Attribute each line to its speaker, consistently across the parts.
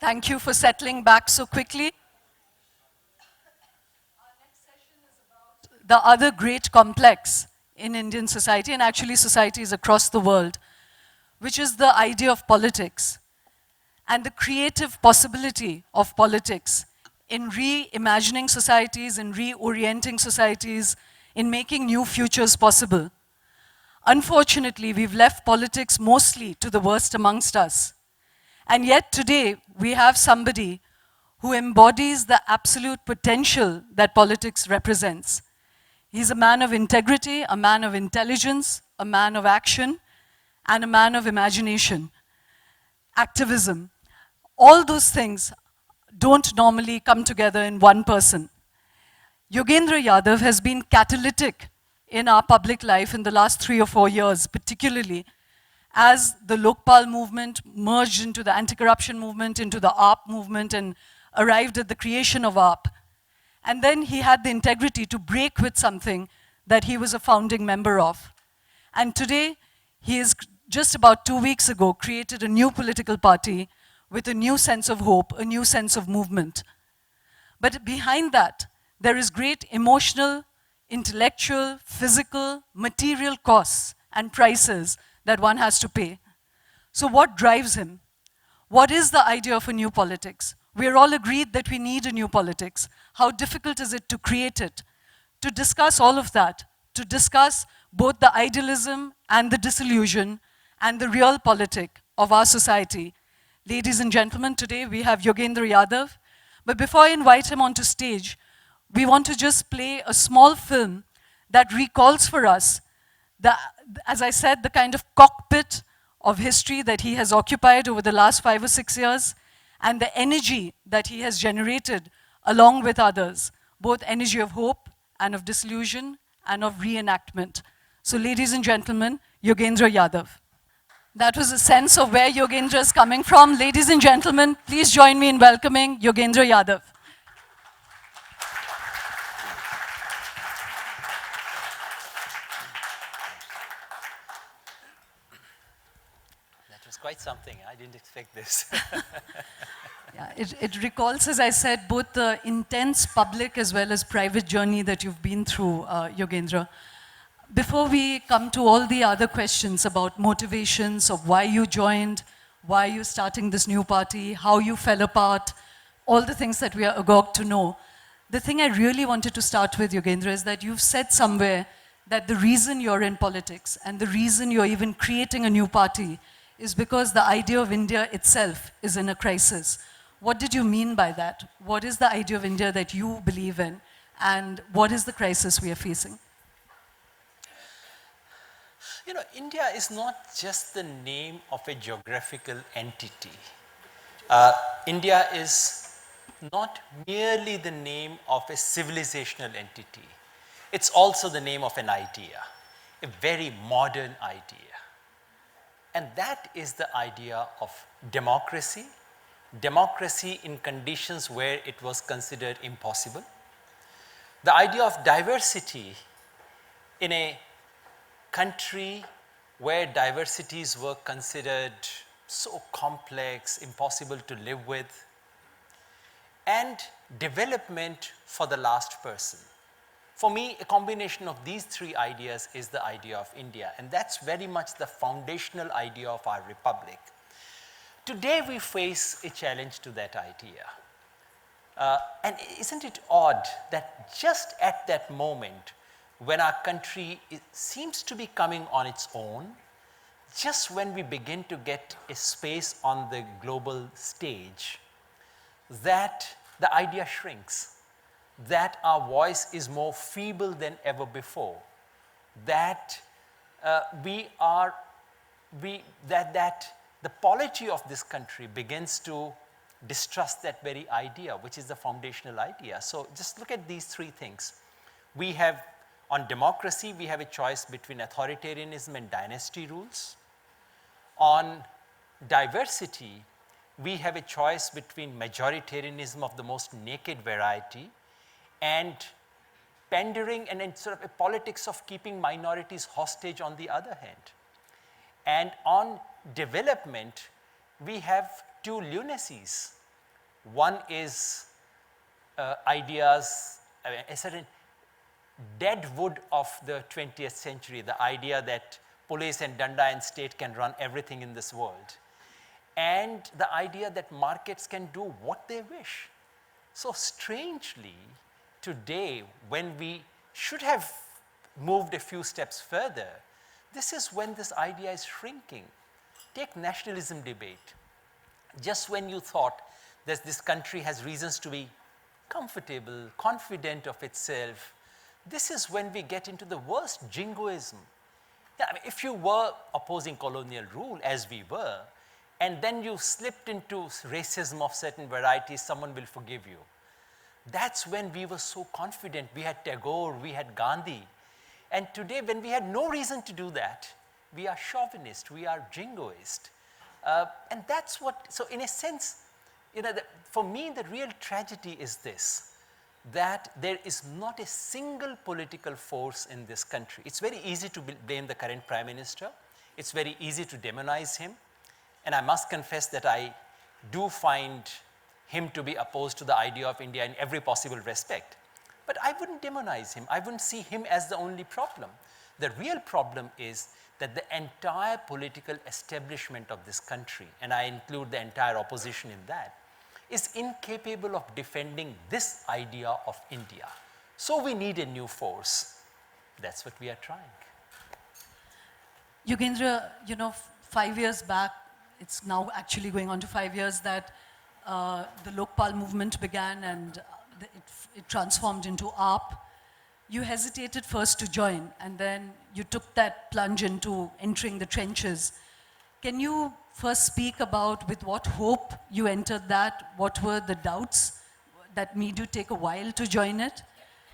Speaker 1: Thank you for settling back so quickly. Our next session is about the other great complex in Indian society, and actually societies across the world, which is the idea of politics and the creative possibility of politics in reimagining societies, in reorienting societies, in making new futures possible. Unfortunately, we've left politics mostly to the worst amongst us. And yet today, we have somebody who embodies the absolute potential that politics represents. He's a man of integrity, a man of intelligence, a man of action, and a man of imagination, activism. All those things don't normally come together in one person. Yogendra Yadav has been catalytic in our public life in the last 3 or 4 years, particularly as the Lokpal movement merged into the anti-corruption movement, into the AAP movement, and arrived at the creation of AAP. And then he had the integrity to break with something that he was a founding member of. And today, he has just about 2 weeks ago created a new political party with a new sense of hope, a new sense of movement. But behind that, there is great emotional, intellectual, physical, material costs and prices that one has to pay. So what drives him? What is the idea of a new politics? We are all agreed that we need a new politics. How difficult is it to create it? To discuss all of that, to discuss both the idealism and the disillusion and the real politic of our society. Ladies and gentlemen, today we have Yogendra Yadav. But before I invite him onto stage, we want to just play a small film that recalls for us, as I said, the kind of cockpit of history that he has occupied over the last 5 or 6 years, and the energy that he has generated along with others, both energy of hope and of disillusion and of reenactment. So ladies and gentlemen, Yogendra Yadav. That was a sense of where Yogendra is coming from. Ladies and gentlemen, please join me in welcoming Yogendra Yadav.
Speaker 2: That was quite something. I didn't expect this.
Speaker 1: Yeah, it recalls, as I said, both the intense public as well as private journey that you've been through, Yogendra. Before we come to all the other questions about motivations of why you joined, why you're starting this new party, how you fell apart, all the things that we are agog to know, the thing I really wanted to start with, Yogendra, is that you've said somewhere that the reason you're in politics and the reason you're even creating a new party is because the idea of India itself is in a crisis. What did you mean by that? What is the idea of India that you believe in? And what is the crisis we are facing?
Speaker 2: You know, India is not just the name of a geographical entity. India is not merely the name of a civilizational entity. It's also the name of an idea, a very modern idea. And that is the idea of democracy, democracy in conditions where it was considered impossible. The idea of diversity in a country where diversities were considered so complex, impossible to live with, and development for the last person. For me, a combination of these 3 ideas is the idea of India, and that's very much the foundational idea of our republic. Today we face a challenge to that idea. And isn't it odd that just at that moment, when our country seems to be coming on its own, just when we begin to get a space on the global stage, that the idea shrinks, that our voice is more feeble than ever before, that the polity of this country begins to distrust that very idea, which is the foundational idea. So just look at these 3 things. We have, on democracy, we have a choice between authoritarianism and dynasty rules. On diversity, we have a choice between majoritarianism of the most naked variety and pandering and then sort of a politics of keeping minorities hostage on the other hand. And on development, we have 2 lunacies. One is ideas, a certain dead wood of the 20th century, the idea that police and danda and state can run everything in this world, and the idea that markets can do what they wish. So strangely, today, when we should have moved a few steps further, this is when this idea is shrinking. Take nationalism debate. Just when you thought that this country has reasons to be comfortable, confident of itself, this is when we get into the worst jingoism. Yeah, I mean, if you were opposing colonial rule, as we were, and then you slipped into racism of certain varieties, someone will forgive you. That's when we were so confident. We had Tagore, we had Gandhi. And today, when we had no reason to do that, we are chauvinist, we are jingoist. And that's what, so in a sense, you know, for me, the real tragedy is this, that there is not a single political force in this country. It's very easy to blame the current Prime Minister. It's very easy to demonize him. And I must confess that I do find him to be opposed to the idea of India in every possible respect. But I wouldn't demonize him. I wouldn't see him as the only problem. The real problem is that the entire political establishment of this country, and I include the entire opposition in that, is incapable of defending this idea of India. So we need a new force. That's what we are trying.
Speaker 1: Yogendra, you know, 5 years back, it's now actually going on to 5 years that the Lokpal movement began and it transformed into AAP. You hesitated first to join, and then you took that plunge into entering the trenches. Can you first speak about with what hope you entered that? What were the doubts that made you take a while to join it?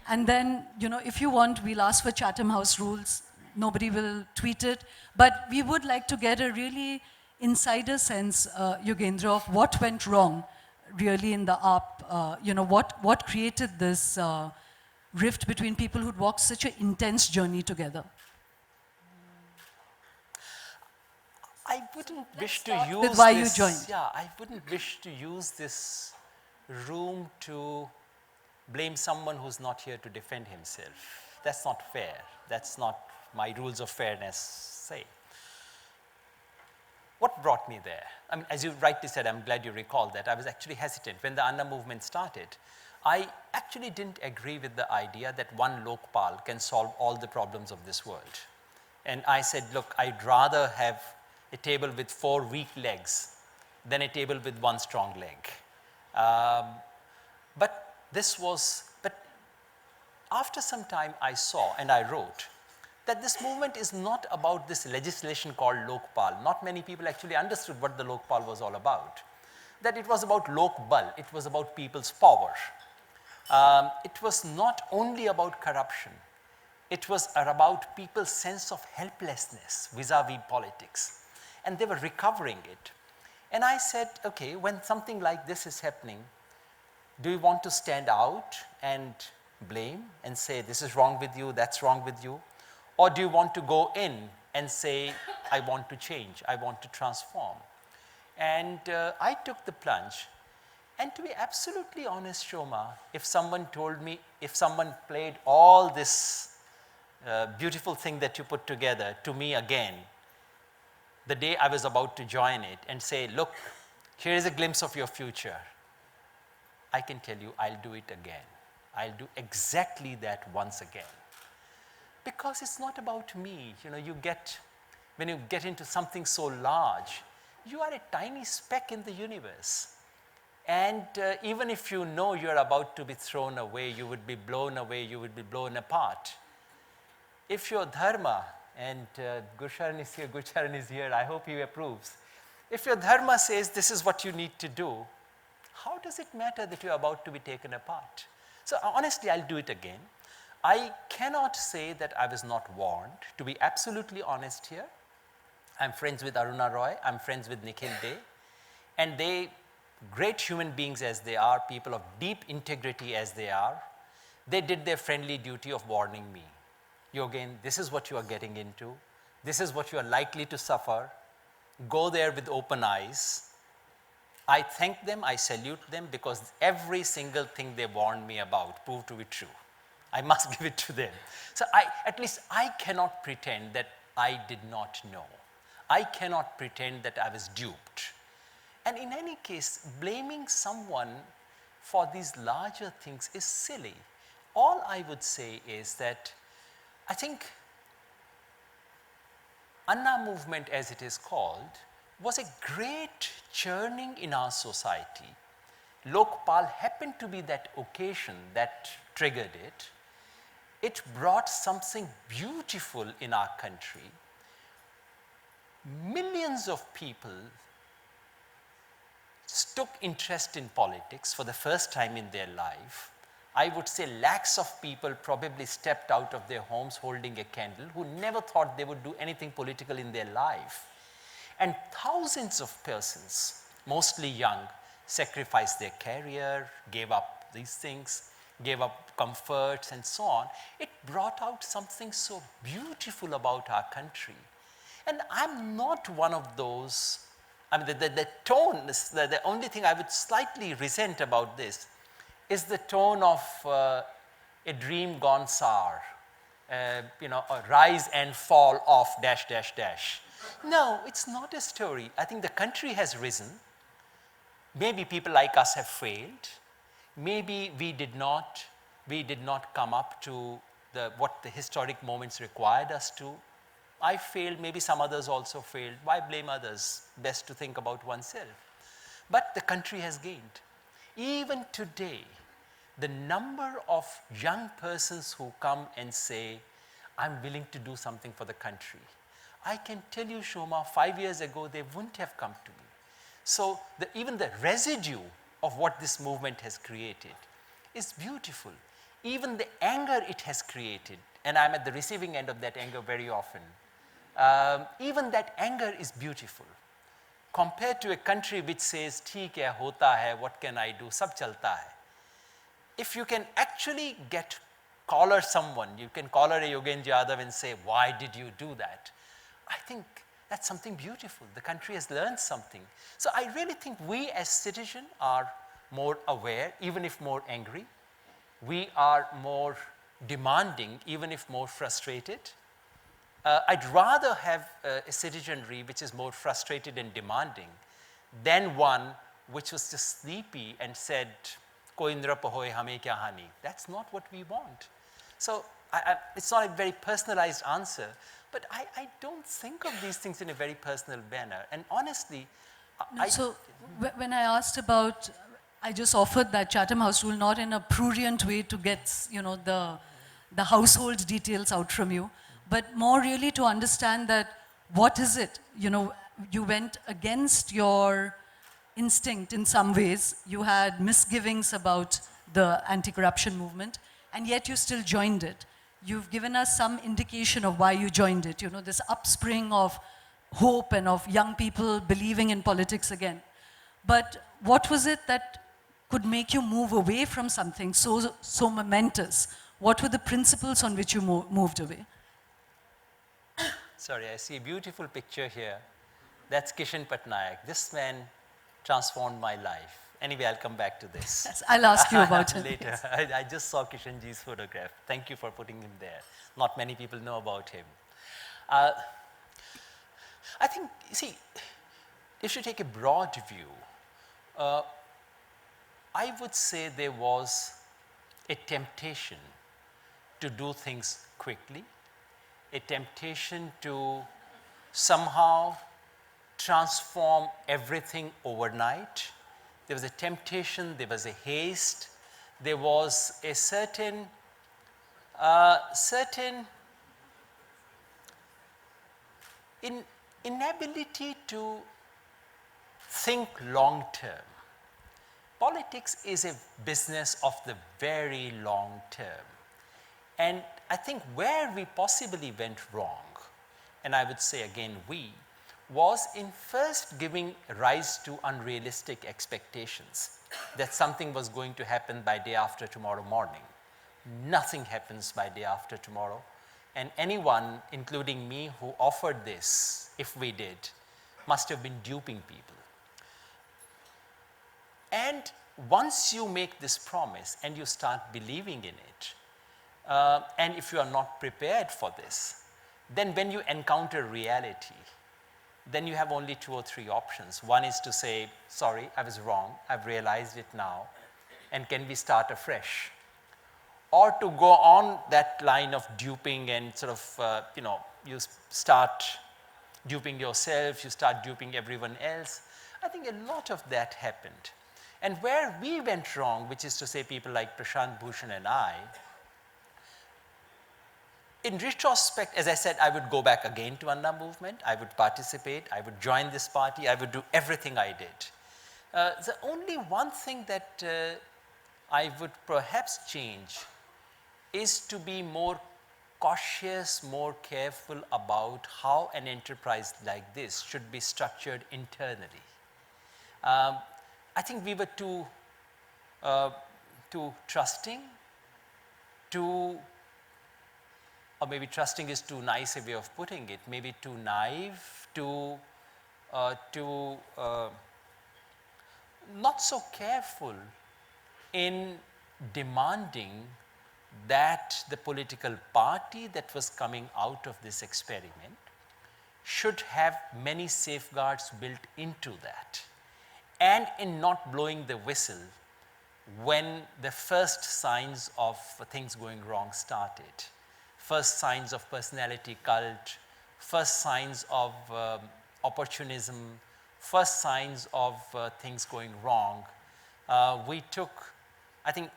Speaker 1: And then, you know, if you want, we'll ask for Chatham House rules. Nobody will tweet it. But we would like to get a really insider sense, Yogendra, of what went wrong really in the AAP. You know, what created this rift between people who'd walked such an intense journey together?
Speaker 2: I wouldn't wish to use
Speaker 1: with why
Speaker 2: this,
Speaker 1: you joined.
Speaker 2: Yeah, I wouldn't wish to use this room to blame someone who's not here to defend himself. That's not fair. That's not my rules of fairness say. What brought me there? I mean, as you rightly said, I'm glad you recalled that. I was actually hesitant. When the Anna movement started, I actually didn't agree with the idea that one Lokpal can solve all the problems of this world. And I said, look, I'd rather have a table with 4 weak legs than a table with 1 strong leg. But after some time I saw and I wrote that this movement is not about this legislation called Lokpal. Not many people actually understood what the Lokpal was all about. That it was about Lokbal, it was about people's power. It was not only about corruption, it was about people's sense of helplessness vis-a-vis politics. And they were recovering it. And I said, okay, when something like this is happening, do you want to stand out and blame and say, this is wrong with you, that's wrong with you? Or do you want to go in and say, I want to change, I want to transform? And I took the plunge. And to be absolutely honest, Shoma, if someone told me, if someone played all this beautiful thing that you put together to me again, the day I was about to join it and say, look, here is a glimpse of your future, I can tell you I'll do it again. I'll do exactly that once again. Because it's not about me. You know, when you get into something so large, you are a tiny speck in the universe. And even if you know you're about to be thrown away, you would be blown away, you would be blown apart. If your dharma, and Gurcharan is here, I hope he approves. If your dharma says this is what you need to do, how does it matter that you're about to be taken apart? So honestly, I'll do it again. I cannot say that I was not warned. To be absolutely honest here, I'm friends with Aruna Roy, I'm friends with Nikhil Dey, and they, great human beings as they are, people of deep integrity as they are, they did their friendly duty of warning me. Yogen, this is what you are getting into. This is what you are likely to suffer. Go there with open eyes. I thank them, I salute them, because every single thing they warned me about proved to be true. I must give it to them. So at least I cannot pretend that I did not know. I cannot pretend that I was duped. And in any case, blaming someone for these larger things is silly. All I would say is that I think Anna movement, as it is called, was a great churning in our society. Lokpal happened to be that occasion that triggered it. It brought something beautiful in our country. Millions of people took interest in politics for the first time in their life. I would say lakhs of people probably stepped out of their homes holding a candle who never thought they would do anything political in their life. And thousands of persons, mostly young, sacrificed their career, gave up these things, gave up comforts and so on. It brought out something so beautiful about our country. And I'm not one of those, I mean, the tone, the only thing I would slightly resent about this is the tone of a dream gone sour, a rise and fall of dash, dash, dash. No, it's not a story. I think the country has risen. Maybe people like us have failed. Maybe we did not come up to what the historic moments required us to. I failed, maybe some others also failed. Why blame others? Best to think about oneself. But the country has gained. Even today, the number of young persons who come and say, I'm willing to do something for the country. I can tell you, Shoma, 5 years ago, they wouldn't have come to me. So even the residue of what this movement has created is beautiful. Even the anger it has created, and I'm at the receiving end of that anger very often, even that anger is beautiful. Compared to a country which says, "Theek hai, hota hai, what can I do? Sab chalta hai." If you can actually collar someone, you can collar a Yogendra Yadav and say, why did you do that? I think that's something beautiful. The country has learned something. So I really think we as citizens are more aware, even if more angry. We are more demanding, even if more frustrated. I'd rather have a citizenry which is more frustrated and demanding than one which was just sleepy and said, "Koi nrap hoye hame kya hani." That's not what we want. So it's not a very personalized answer, but I don't think of these things in a very personal manner. And honestly,
Speaker 1: when I asked about, I just offered that Chatham House rule not in a prurient way to get the household details out from you, but more really to understand that what is it? You went against your instinct in some ways. You had misgivings about the anti-corruption movement, and yet you still joined it. You've given us some indication of why you joined it, this upspring of hope and of young people believing in politics again. But what was it that could make you move away from something so momentous? What were the principles on which you moved away?
Speaker 2: Sorry, I see a beautiful picture here. That's Kishan Patnaik. This man transformed my life. Anyway, I'll come back to this.
Speaker 1: Yes, I'll ask you about it
Speaker 2: later. I just saw Kishanji's photograph. Thank you for putting him there. Not many people know about him. I think, if you take a broad view, I would say there was a temptation to do things quickly, a temptation to somehow transform everything overnight. There was a temptation, there was a haste, there was a certain inability to think long term. Politics is a business of the very long term. And I think where we possibly went wrong, and I would say again was in first giving rise to unrealistic expectations that something was going to happen by day after tomorrow morning. Nothing happens by day after tomorrow. And anyone, including me, who offered this, if we did, must have been duping people. And once you make this promise and you start believing in it, and if you are not prepared for this, then when you encounter reality, then you have only 2 or 3 options. One is to say, sorry, I was wrong, I've realized it now, and can we start afresh? Or to go on that line of duping and sort of, you start duping yourself, you start duping everyone else. I think a lot of that happened. And where we went wrong, which is to say people like Prashant Bhushan and I, in retrospect, as I said, I would go back again to Anna movement, I would participate, I would join this party, I would do everything I did. The only one thing that I would perhaps change is to be more cautious, more careful about how an enterprise like this should be structured internally. I think we were too trusting, or maybe trusting is too nice a way of putting it, maybe too naive, not so careful in demanding that the political party that was coming out of this experiment should have many safeguards built into that, and in not blowing the whistle when the first signs of things going wrong started. First signs of personality cult, first signs of opportunism, first signs of things going wrong. We took, I think,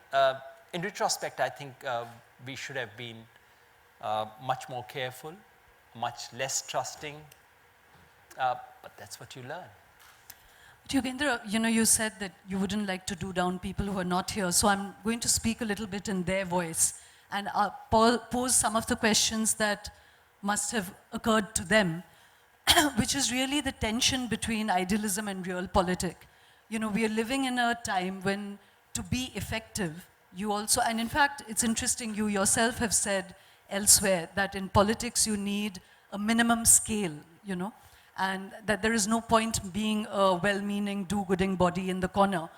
Speaker 2: in retrospect, I think we should have been much more careful, much less trusting, but that's what you learn.
Speaker 1: Yogendra, you said that you wouldn't like to do down people who are not here, so I'm going to speak a little bit in their voice and pose some of the questions that must have occurred to them, which is really the tension between idealism and real politic. We are living in a time when to be effective, you also, and in fact, it's interesting, you yourself have said elsewhere that in politics you need a minimum scale, and that there is no point being a well-meaning, do-gooding body in the corner.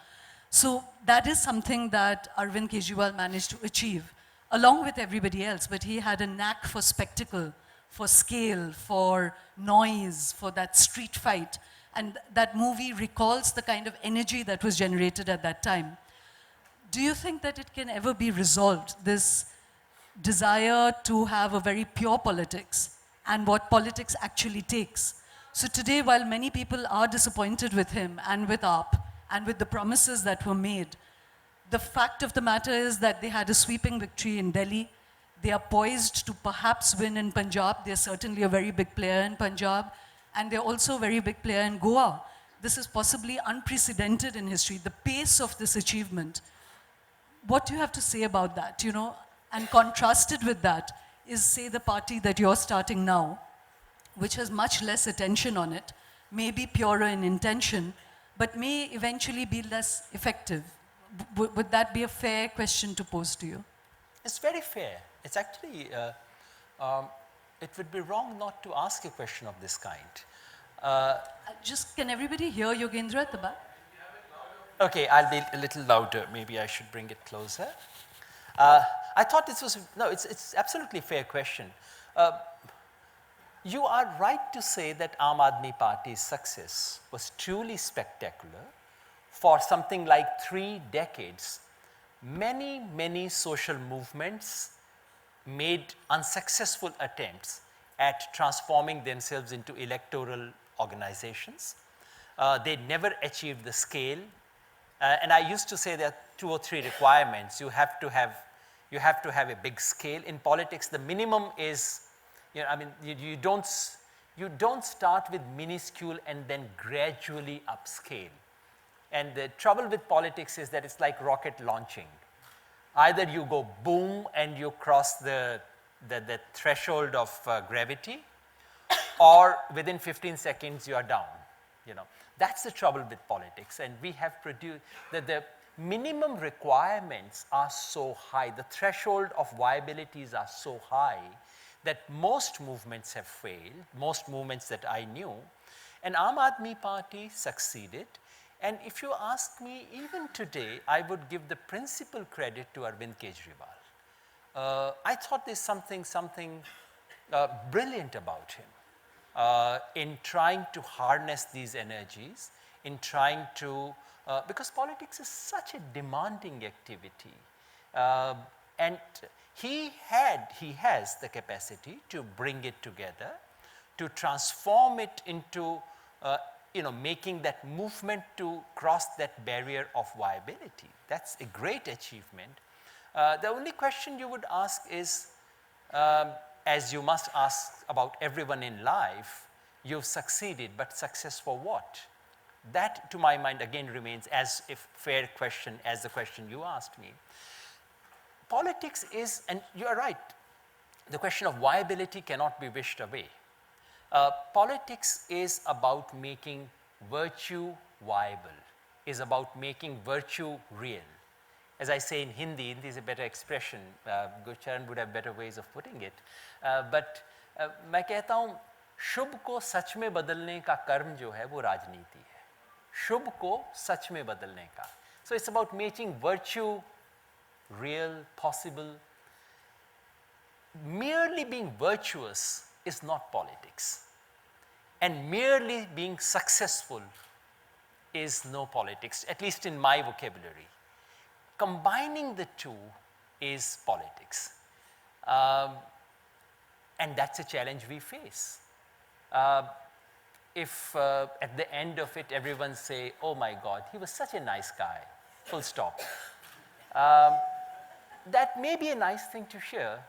Speaker 1: So that is something that Arvind Kejriwal managed to achieve, along with everybody else, but he had a knack for spectacle, for scale, for noise, for that street fight. And that movie recalls the kind of energy that was generated at that time. Do you think that it can ever be resolved, this desire to have a very pure politics and what politics actually takes? So today, while many people are disappointed with him and with AAP and with the promises that were made, the fact of the matter is that they had a sweeping victory in Delhi. They are poised to perhaps win in Punjab. They're certainly a very big player in Punjab. And they're also a very big player in Goa. This is possibly unprecedented in history, the pace of this achievement. What do you have to say about that, And contrasted with that is, say, the party that you're starting now, which has much less attention on it, may be purer in intention, but may eventually be less effective. Would that be a fair question to pose to you?
Speaker 2: It's very fair. It's actually, it would be wrong not to ask a question of this kind.
Speaker 1: Can everybody hear Yogendra at the back?
Speaker 2: Okay, I'll be a little louder. Maybe I should bring it closer. I thought this was, no, it's absolutely a fair question. You are right to say that Aam Aadmi Party's success was truly spectacular. For something like 3 decades, many social movements made unsuccessful attempts at transforming themselves into electoral organizations. They never achieved the scale. And I used to say there are 2 or 3 requirements. You have to have a big scale. In politics, the minimum is, you don't start with minuscule and then gradually upscale. And the trouble with politics is that it's like rocket launching. Either you go boom and you cross the threshold of gravity, or within 15 seconds you are down. That's the trouble with politics. And we have produced that the minimum requirements are so high, the threshold of viabilities are so high that most movements have failed, most movements that I knew. And Aam Aadmi Party succeeded. And if you ask me, even today, I would give the principal credit to Arvind Kejriwal. I thought there's something brilliant about him in trying to harness these energies, in trying to, because politics is such a demanding activity. And he has the capacity to bring it together, to transform it into, making that movement to cross that barrier of viability. That's a great achievement. The only question you would ask is, as you must ask about everyone in life, you've succeeded, but success for what? That, to my mind, again remains as a fair question as the question you asked me. Politics is, and you are right, the question of viability cannot be wished away. Politics is about making virtue viable, is about making virtue real. As I say in Hindi, Hindi is a better expression, Gurcharan would have better ways of putting it. But मैं कहता हूँ, शुभ को सच में बदलने का कर्म जो है वो राजनीति है. शुभ को सच में बदलने का. So it's about making virtue real, possible. Merely being virtuous is not politics. And merely being successful is no politics, at least in my vocabulary. Combining the two is politics. And that's a challenge we face. If at the end of it everyone say, oh my God, he was such a nice guy, full stop. That may be a nice thing to hear,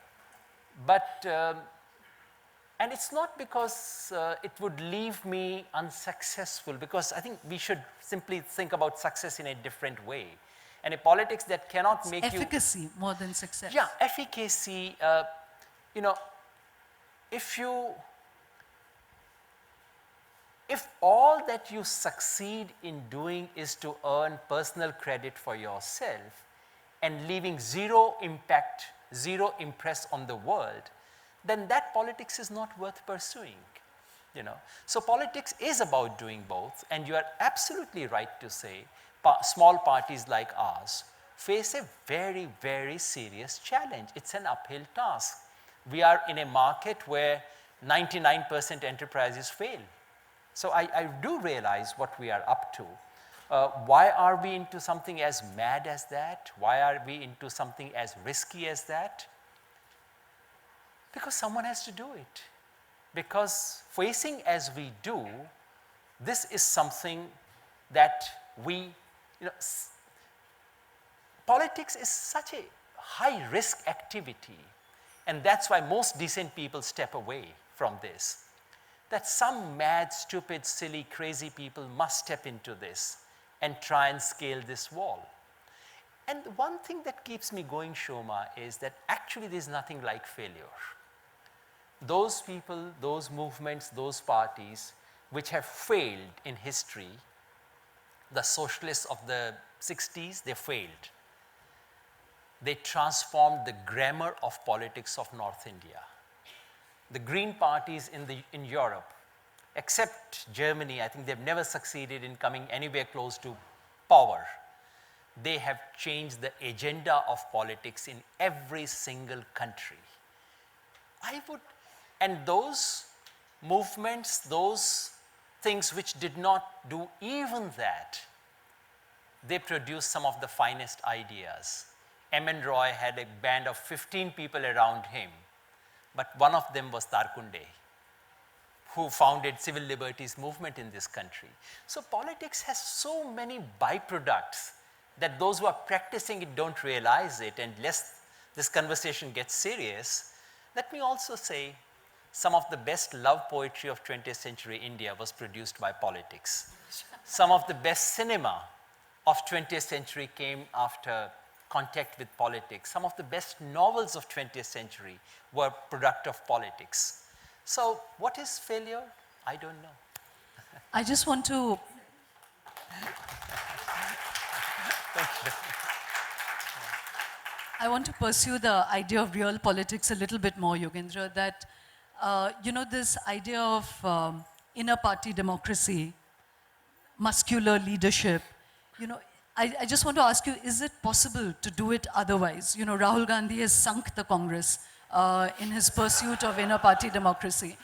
Speaker 2: but, and it's not because it would leave me unsuccessful, because I think we should simply think about success in a different way. And a politics that cannot make
Speaker 1: efficacy more than success.
Speaker 2: Yeah, efficacy, if all that you succeed in doing is to earn personal credit for yourself and leaving zero impact, zero impress on the world, then that politics is not worth pursuing. So politics is about doing both, and you are absolutely right to say small parties like ours face a very, very serious challenge. It's an uphill task. We are in a market where 99% enterprises fail. So I do realize what we are up to. Why are we into something as mad as that? Why are we into something as risky as that? Because someone has to do it. Because facing as we do, this is something that we, politics is such a high risk activity, and that's why most decent people step away from this. That some mad, stupid, silly, crazy people must step into this and try and scale this wall. And one thing that keeps me going, Shoma, is that actually there's nothing like failure. Those people, those movements, those parties which have failed in history, the socialists of the 60s, they failed. They transformed the grammar of politics of North India. The Green parties in Europe, except Germany, I think they've never succeeded in coming anywhere close to power. They have changed the agenda of politics in every single country. And those movements, those things which did not do even that, they produced some of the finest ideas. M.N. Roy had a band of 15 people around him, but one of them was Tarkunde, who founded civil liberties movement in this country. So politics has so many byproducts that those who are practicing it don't realize it, and lest this conversation gets serious, let me also say some of the best love poetry of 20th century India was produced by politics. Some of the best cinema of 20th century came after contact with politics. Some of the best novels of 20th century were product of politics. So what is failure? I don't know.
Speaker 1: I just want to...
Speaker 2: Thank you.
Speaker 1: I want to pursue the idea of real politics a little bit more, Yogendra, that, this idea of inner party democracy muscular leadership. You know, I just want to ask you, is it possible to do it otherwise? You know, Rahul Gandhi has sunk the Congress in his pursuit of inner party democracy.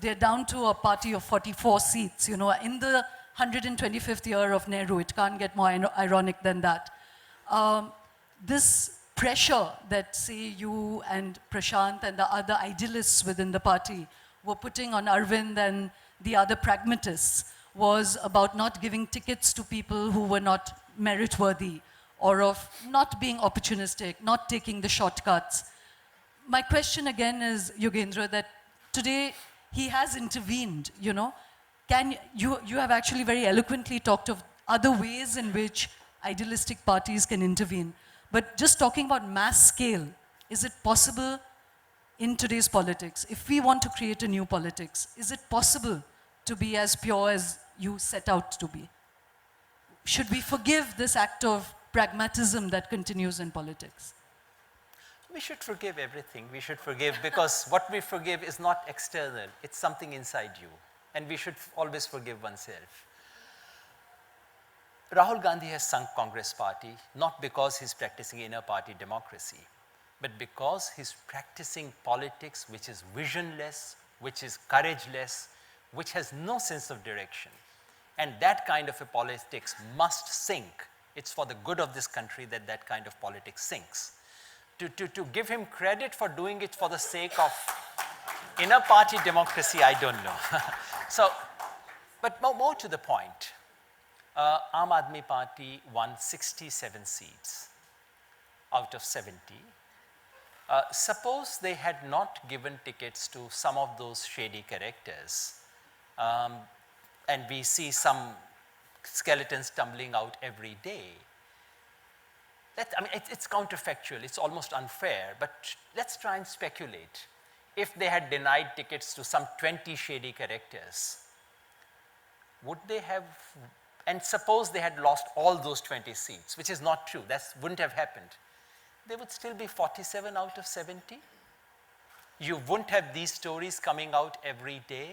Speaker 1: They're down to a party of 44 seats, you know, in the 125th year of Nehru. It can't get more ironic than that. This pressure that, say, you and Prashant and the other idealists within the party were putting on Arvind and the other pragmatists was about not giving tickets to people who were not merit-worthy, or of not being opportunistic, not taking the shortcuts. My question again is, Yogendra, that today he has intervened, you know. You have actually very eloquently talked of other ways in which idealistic parties can intervene. But just talking about mass scale, is it possible in today's politics, if we want to create a new politics, is it possible to be as pure as you set out to be? Should we forgive this act of pragmatism that continues in politics?
Speaker 2: We should forgive everything. We should forgive because what we forgive is not external, it's something inside you. And we should always forgive oneself. Rahul Gandhi has sunk Congress party not because he's practicing inner party democracy, but because he's practicing politics which is visionless, which is courageless, which has no sense of direction. And that kind of a politics must sink. It's for the good of this country that that kind of politics sinks. To give him credit for doing it for the sake of inner party democracy, I don't know. So, but more to the point, Aam Aadmi Party won 67 seats out of 70. Suppose they had not given tickets to some of those shady characters, and we see some skeletons tumbling out every day. I mean, it's counterfactual, it's almost unfair, but let's try and speculate. If they had denied tickets to some 20 shady characters, would they have, and suppose they had lost all those 20 seats, which is not true, that wouldn't have happened, they would still be 47 out of 70. You wouldn't have these stories coming out every day.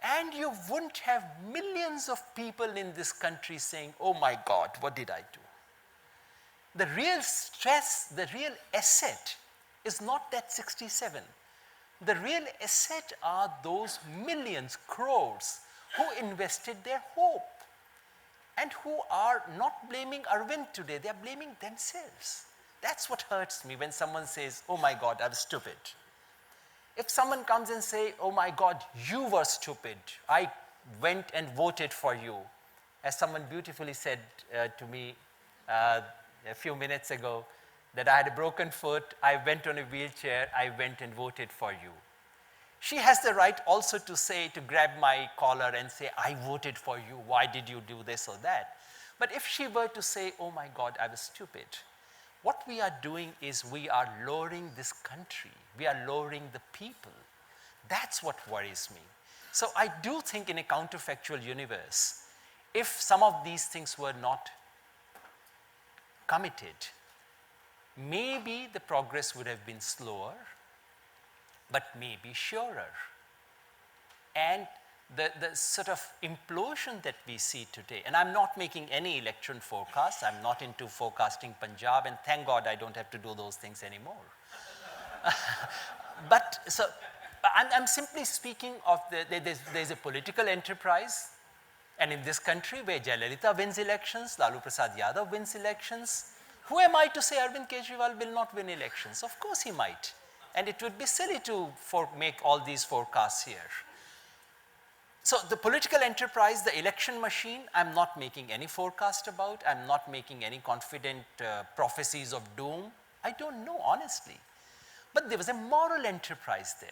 Speaker 2: And you wouldn't have millions of people in this country saying, oh my God, what did I do? The real stress, the real asset is not that 67. The real asset are those millions, crores, who invested their hope and who are not blaming Arvind today, they are blaming themselves. That's what hurts me when someone says, oh my God, I was stupid. If someone comes and say, oh my God, you were stupid, I went and voted for you. As someone beautifully said to me a few minutes ago, that I had a broken foot, I went on a wheelchair, I went and voted for you. She has the right also to say, to grab my collar and say, I voted for you, why did you do this or that? But if she were to say, oh my God, I was stupid, what we are doing is we are lowering this country. We are lowering the people. That's what worries me. So I do think in a counterfactual universe, if some of these things were not committed, maybe the progress would have been slower, but maybe surer. And the sort of implosion that we see today, and I'm not making any election forecasts, I'm not into forecasting Punjab, and thank God I don't have to do those things anymore. But so, I'm simply speaking of there's a political enterprise, and in this country where Jayalalitha wins elections, Lalu Prasad Yadav wins elections, who am I to say Arvind Kejriwal will not win elections? Of course he might. And it would be silly to make all these forecasts here. So the political enterprise, the election machine, I'm not making any forecast about. I'm not making any confident prophecies of doom. I don't know, honestly. But there was a moral enterprise there.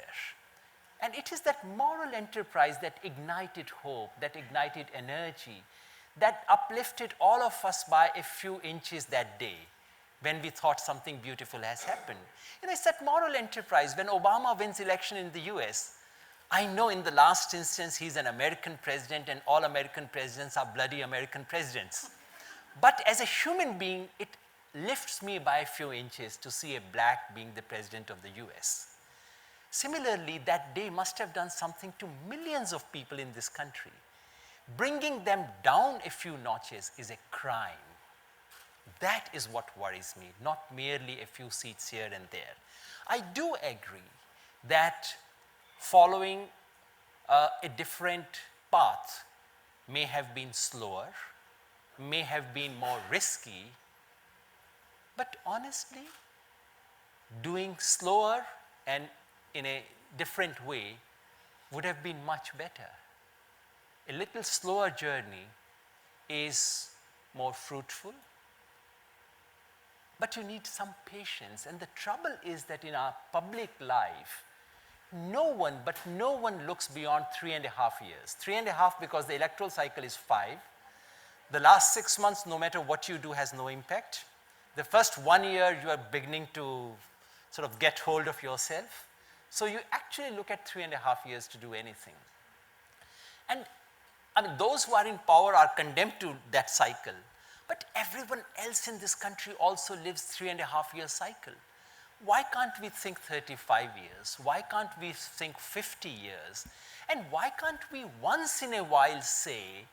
Speaker 2: And it is that moral enterprise that ignited hope, that ignited energy, that uplifted all of us by a few inches that day when we thought something beautiful has happened. You know, it's that moral enterprise. When Obama wins election in the US, I know in the last instance he's an American president and all American presidents are bloody American presidents. But as a human being, it lifts me by a few inches to see a black being the president of the US. Similarly, that day must have done something to millions of people in this country. bringing them down a few notches is a crime. That is what worries me, not merely a few seats here and there. I do agree that following a different path may have been slower, may have been more risky, but honestly, doing slower and in a different way would have been much better. A little slower journey is more fruitful, but you need some patience. And the trouble is that in our public life, no one looks beyond 3.5 years. 3.5 because the electoral cycle is 5. The last 6 months, no matter what you do, has no impact. The first 1 year, you are beginning to sort of get hold of yourself. So you actually look at 3.5 years to do anything. And I mean, those who are in power are condemned to that cycle. But everyone else in this country also lives 3.5 year cycle. Why can't we think 35 years? Why can't we think 50 years? And why can't we once in a while say,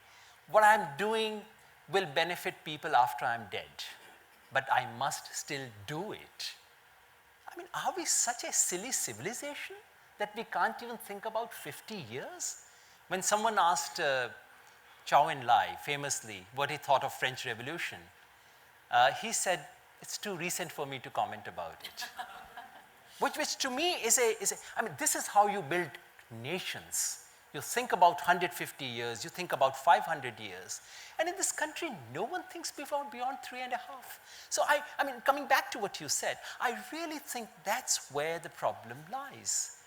Speaker 2: what I'm doing will benefit people after I'm dead, but I must still do it? I mean, are we such a silly civilization that we can't even think about 50 years? When someone asked Zhou Enlai famously what he thought of French Revolution, he said, it's too recent for me to comment about it. which to me is I mean, this is how you build nations. You think about 150 years, you think about 500 years. And in this country, no one thinks beyond 3.5. So I mean, coming back to what you said, I really think that's where the problem lies.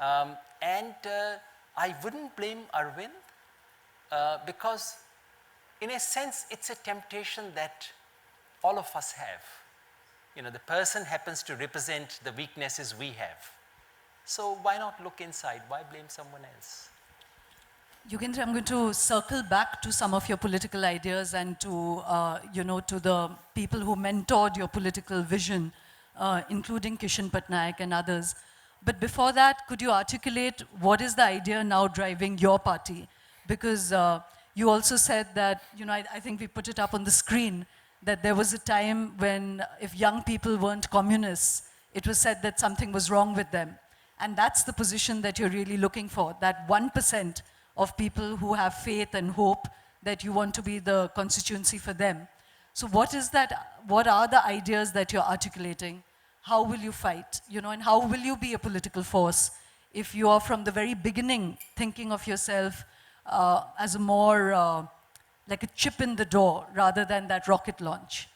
Speaker 2: I wouldn't blame Arvind because in a sense, it's a temptation that all of us have. You know, the person happens to represent the weaknesses we have. So why not look inside? Why blame someone else?
Speaker 1: Yogendra, I'm going to circle back to some of your political ideas and to, to the people who mentored your political vision, including Kishan Patnaik and others. But before that, could you articulate what is the idea now driving your party? Because you also said that, I think we put it up on the screen, that there was a time when if young people weren't communists, it was said that something was wrong with them. And that's the position that you're really looking for, that 1% of people who have faith and hope that you want to be the constituency for them. So what is that? What are the ideas that you're articulating? How will you fight? And how will you be a political force if you are from the very beginning thinking of yourself as a more like a chip in the door rather than that rocket launch?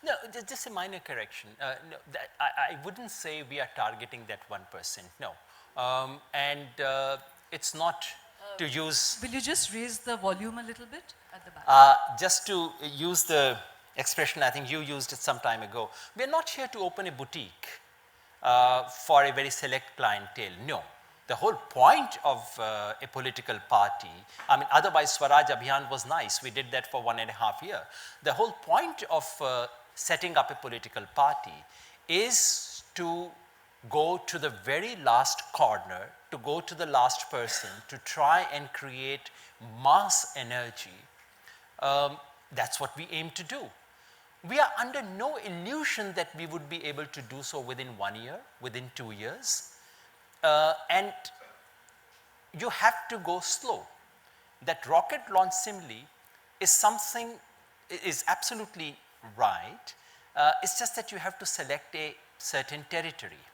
Speaker 2: No, just a minor correction. No, I wouldn't say we are targeting that 1%, no. It's not to use...
Speaker 1: Will you just raise the volume a little bit at the back?
Speaker 2: Just to use the expression I think you used it some time ago, we're not here to open a boutique for a very select clientele, no. The whole point of a political party, I mean, otherwise Swaraj Abhiyan was nice. We did that for 1.5 years. The whole point of setting up a political party is to go to the very last corner, to go to the last person, to try and create mass energy. That's what we aim to do. We are under no illusion that we would be able to do so within 1 year, within 2 years. And you have to go slow. That rocket launch simile is something, is absolutely right. It's just that you have to select a certain territory.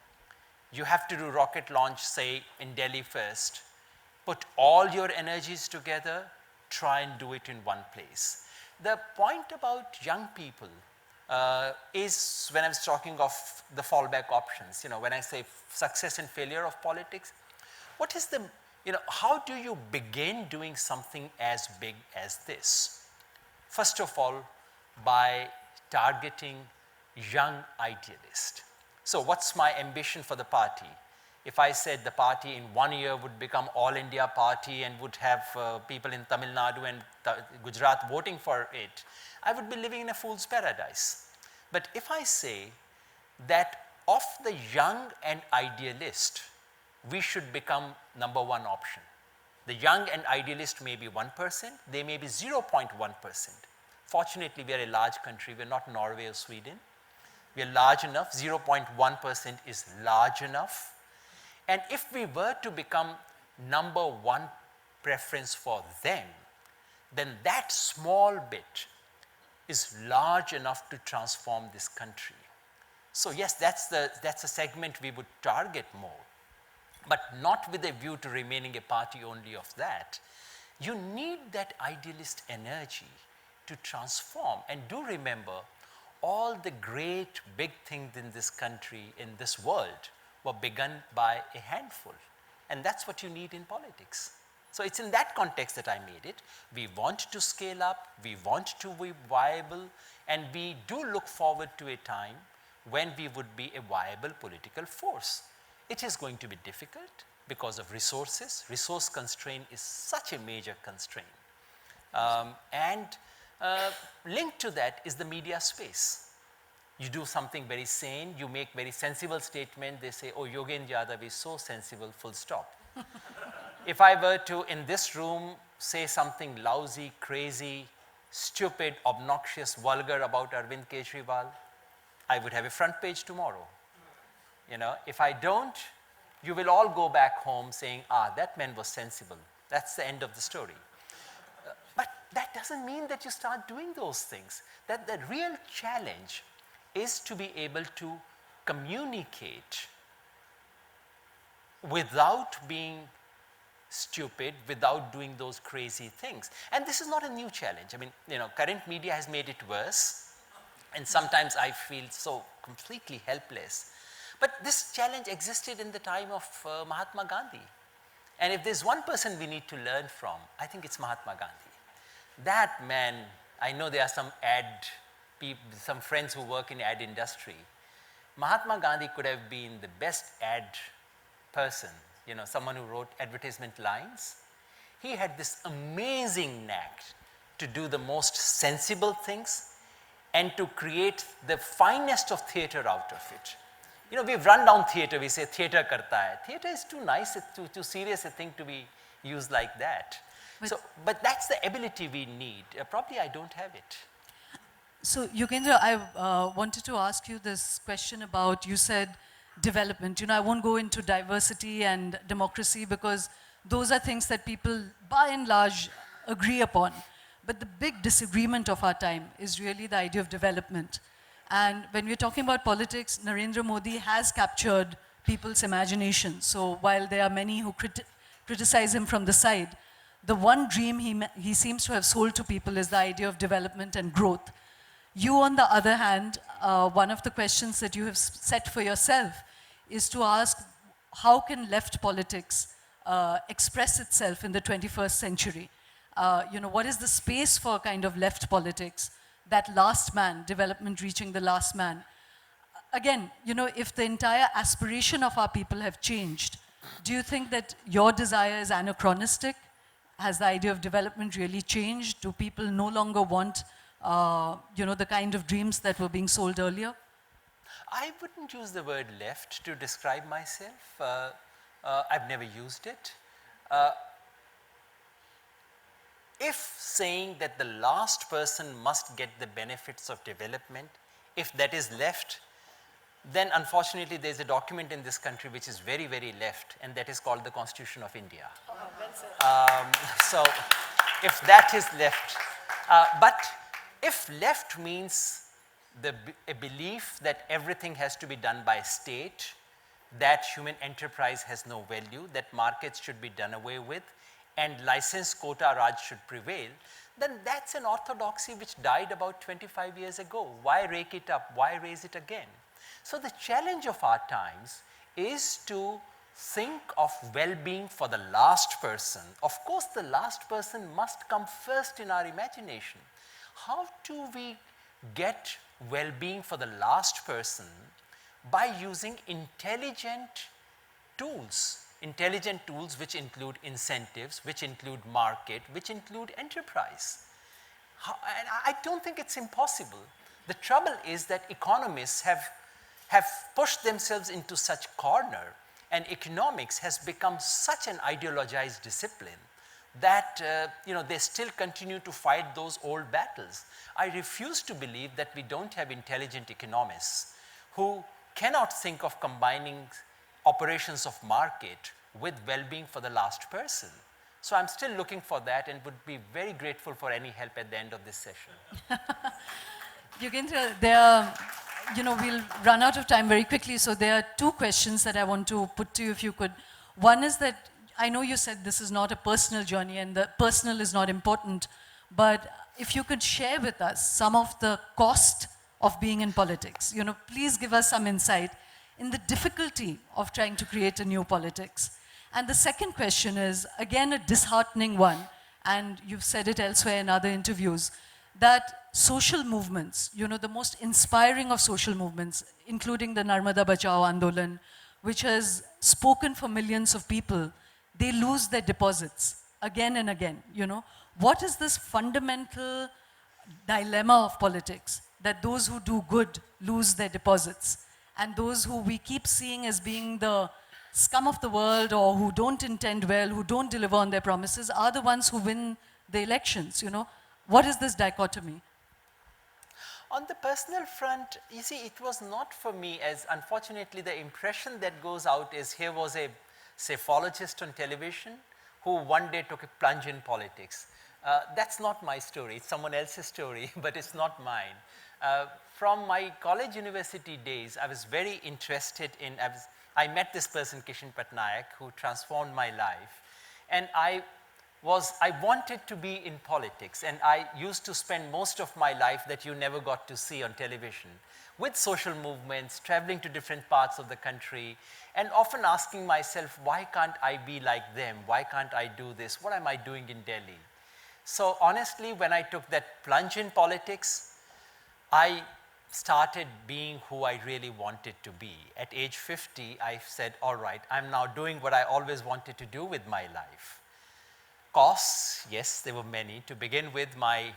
Speaker 2: You have to do rocket launch, say, in Delhi first, put all your energies together, try and do it in one place. The point about young people is when I was talking of the fallback options, when I say success and failure of politics, what is the, how do you begin doing something as big as this? First of all, by targeting young idealists. So what's my ambition for the party? If I said the party in 1 year would become all India party and would have people in Tamil Nadu and Gujarat voting for it, I would be living in a fool's paradise. But if I say that of the young and idealist, we should become #1 option, The young and idealist may be 1%, they may be 0.1%. Fortunately, we are a large country, we are not Norway or Sweden. We are large enough, 0.1% is large enough. And if we were to become number one preference for them, then that small bit is large enough to transform this country. So yes, that's a segment we would target more, but not with a view to remaining a party only of that. You need that idealist energy to transform. And do remember, all the great big things in this country, in this world, were begun by a handful. And that's what you need in politics. So it's in that context that I made it. We want to scale up, we want to be viable, and we do look forward to a time when we would be a viable political force. It is going to be difficult because of resources. Resource constraint is such a major constraint. Linked to that is the media space. You do something very sane, you make very sensible statement, they say, oh, Yogendra Yadav is so sensible, full stop. If I were to, in this room, say something lousy, crazy, stupid, obnoxious, vulgar about Arvind Kejriwal, I would have a front page tomorrow. You know, if I don't, you will all go back home saying, ah, that man was sensible. That's the end of the story. But that doesn't mean that you start doing those things. That the real challenge is to be able to communicate without being stupid, without doing those crazy things. And this is not a new challenge. I mean, you know, current media has made it worse, and sometimes I feel so completely helpless. But this challenge existed in the time of Mahatma Gandhi. And if there's one person we need to learn from, I think it's Mahatma Gandhi. That man, I know there are some some friends who work in ad industry. Mahatma Gandhi could have been the best ad person, you know, someone who wrote advertisement lines. He had this amazing knack to do the most sensible things and to create the finest of theater out of it. You know, we've run down theater, we say theater karta hai. Theater is too nice, it's too serious a thing to be used like that. But that's the ability we need. Probably I don't have it.
Speaker 1: So, Yogendra, I wanted to ask you this question about, you said development. You know, I won't go into diversity and democracy because those are things that people, by and large, agree upon. But the big disagreement of our time is really the idea of development. And when we're talking about politics, Narendra Modi has captured people's imagination. So while there are many who criticize him from the side, the one dream he seems to have sold to people is the idea of development and growth. You, on the other hand, one of the questions that you have set for yourself is to ask, how can left politics express itself in the 21st century? You know, what is the space for kind of left politics, that last man, development reaching the last man? Again, you know, if the entire aspiration of our people have changed, do you think that your desire is anachronistic? Has the idea of development really changed? Do people no longer want you know, the kind of dreams that were being sold earlier?
Speaker 2: I wouldn't use the word left to describe myself. I've never used it. If saying that the last person must get the benefits of development, if that is left, then unfortunately there's a document in this country which is very, very left, and that is called the Constitution of India. So if that is left, but if left means a belief that everything has to be done by state, that human enterprise has no value, that markets should be done away with, and license quota Raj should prevail, then that's an orthodoxy which died about 25 years ago. Why rake it up? Why raise it again? So the challenge of our times is to think of well-being for the last person. Of course, the last person must come first in our imagination. How do we get well-being for the last person? By using intelligent tools which include incentives, which include market, which include enterprise. And I don't think it's impossible. The trouble is that economists have pushed themselves into such corner, and economics has become such an ideologized discipline that they still continue to fight those old battles. I refuse to believe that we don't have intelligent economists who cannot think of combining operations of market with well-being for the last person. So I'm still looking for that and would be very grateful for any help at the end of this session.
Speaker 1: Yogendra, we'll run out of time very quickly, so there are two questions that I want to put to you, if you could. One is that I know you said this is not a personal journey and the personal is not important, but if you could share with us some of the cost of being in politics. Please give us some insight in the difficulty of trying to create a new politics. And the second question is, again, a disheartening one, and you've said it elsewhere in other interviews, that social movements, the most inspiring of social movements, including the Narmada Bachao Andolan, which has spoken for millions of people, they lose their deposits again and again. What is this fundamental dilemma of politics, that those who do good lose their deposits, and those who we keep seeing as being the scum of the world, or who don't intend well, who don't deliver on their promises, are the ones who win the elections? What is this dichotomy?
Speaker 2: On the personal front, you see, it was not for me, as unfortunately the impression that goes out is here was a psephologist on television who one day took a plunge in politics. That's not my story, it's someone else's story, but it's not mine. From my college university days, I was very interested in, I met this person, Kishan Patnaik, who transformed my life. And I wanted to be in politics, and I used to spend most of my life that you never got to see on television with social movements, traveling to different parts of the country, and often asking myself, why can't I be like them? Why can't I do this? What am I doing in Delhi? So honestly, when I took that plunge in politics, I started being who I really wanted to be. At age 50, I said, all right, I'm now doing what I always wanted to do with my life. Costs, yes, there were many. To begin with, my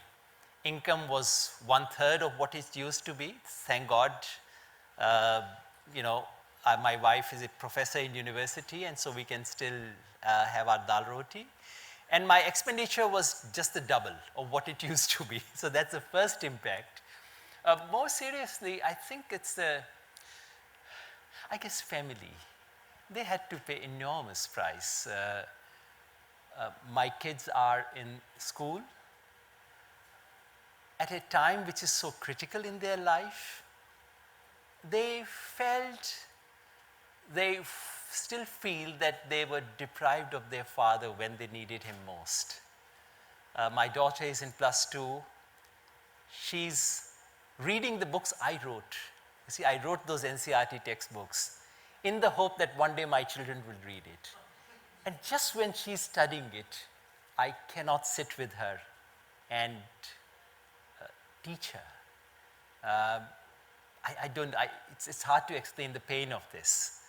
Speaker 2: income was 1/3 of what it used to be. Thank God, my wife is a professor in university, and so we can still have our dal roti. And my expenditure was just the double of what it used to be. So that's the first impact. More seriously, I think it's family. They had to pay enormous price. My kids are in school at a time which is so critical in their life. They still feel that they were deprived of their father when they needed him most. My daughter is in +2. She's reading the books I wrote. You see, I wrote those NCERT textbooks in the hope that one day my children will read it. And just when she's studying it, I cannot sit with her and teach her. It's hard to explain the pain of this.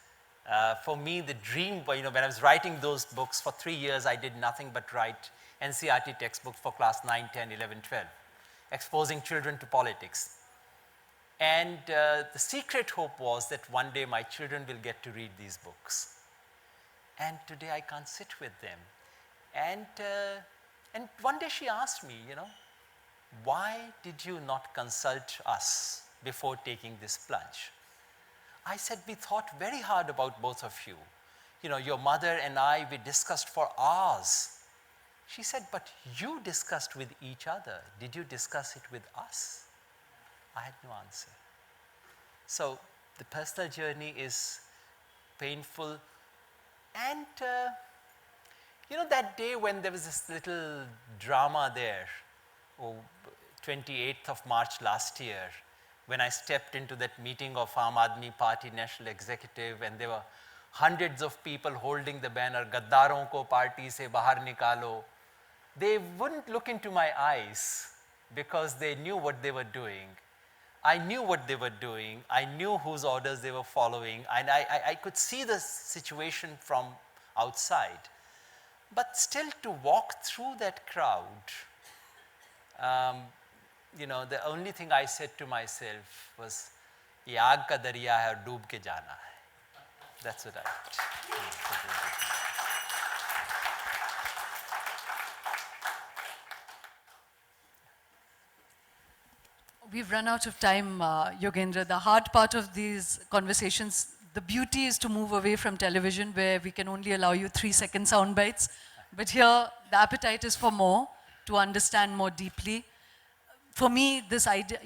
Speaker 2: For me, the dream, when I was writing those books for 3 years, I did nothing but write NCERT textbooks for class 9, 10, 11, 12, exposing children to politics. And the secret hope was that one day my children will get to read these books. And today I can't sit with them. And one day she asked me, why did you not consult us before taking this plunge? I said, we thought very hard about both of you. Your mother and I, we discussed for hours. She said, but you discussed with each other. Did you discuss it with us? I had no answer. So the personal journey is painful. And that day when there was this little drama there, 28th of March last year, when I stepped into that meeting of Aam Aadmi Party National Executive, and there were hundreds of people holding the banner, Gaddaron ko party se bahar nikalo. They wouldn't look into my eyes because they knew what they were doing. I knew what they were doing. I knew whose orders they were following, and I could see the situation from outside. But still, to walk through that crowd, the only thing I said to myself was, "Ye aag ka darya hai aur doob ke jana hai." That's what I did.
Speaker 1: we've run out of time, Yogendra. The hard part of these conversations, the beauty is to move away from television where we can only allow you 3-second sound bites. But here, the appetite is for more, to understand more deeply. For me, this idea,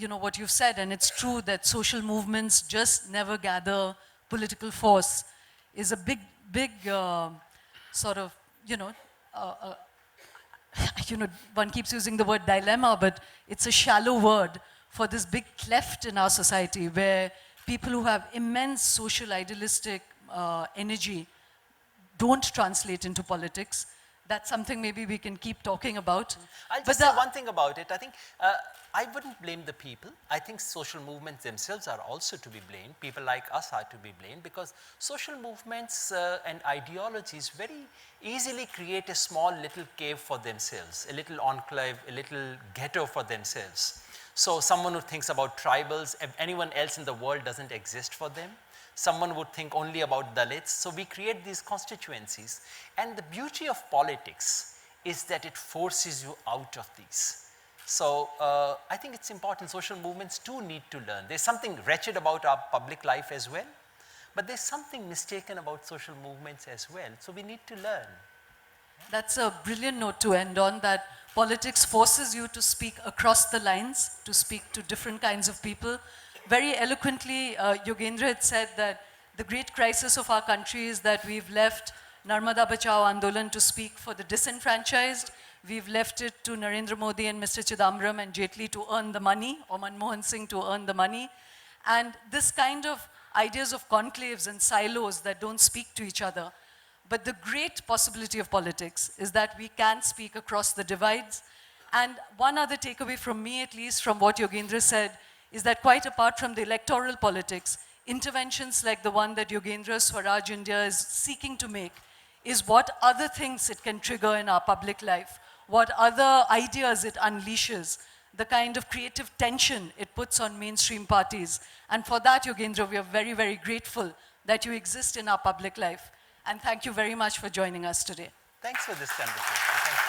Speaker 1: what you've said, and it's true that social movements just never gather political force, is a big sort of, one keeps using the word dilemma, but it's a shallow word for this big cleft in our society where people who have immense social idealistic energy don't translate into politics. That's something maybe we can keep talking about.
Speaker 2: I'll just say one thing about it. I think I wouldn't blame the people. I think social movements themselves are also to be blamed. People like us are to be blamed because social movements and ideologies very easily create a small little cave for themselves, a little enclave, a little ghetto for themselves. So someone who thinks about tribals, if anyone else in the world doesn't exist for them. Someone would think only about Dalits. So we create these constituencies. And the beauty of politics is that it forces you out of these. So I think it's important. Social movements too need to learn. There's something wretched about our public life as well. But there's something mistaken about social movements as well. So we need to learn.
Speaker 1: That's a brilliant note to end on, that politics forces you to speak across the lines, to speak to different kinds of people. Very eloquently, Yogendra had said that the great crisis of our country is that we've left Narmada Bachao Andolan to speak for the disenfranchised. We've left it to Narendra Modi and Mr. Chidambaram and Jaitley to earn the money, or Manmohan Singh to earn the money. And this kind of ideas of conclaves and silos that don't speak to each other. But the great possibility of politics is that we can speak across the divides. And one other takeaway from me, at least, from what Yogendra said, is that quite apart from the electoral politics, interventions like the one that Yogendra Swaraj India is seeking to make is what other things it can trigger in our public life, what other ideas it unleashes, the kind of creative tension it puts on mainstream parties. And for that, Yogendra, we are very, very grateful that you exist in our public life. And thank you very much for joining us today.
Speaker 2: Thanks for this conversation. Thank you.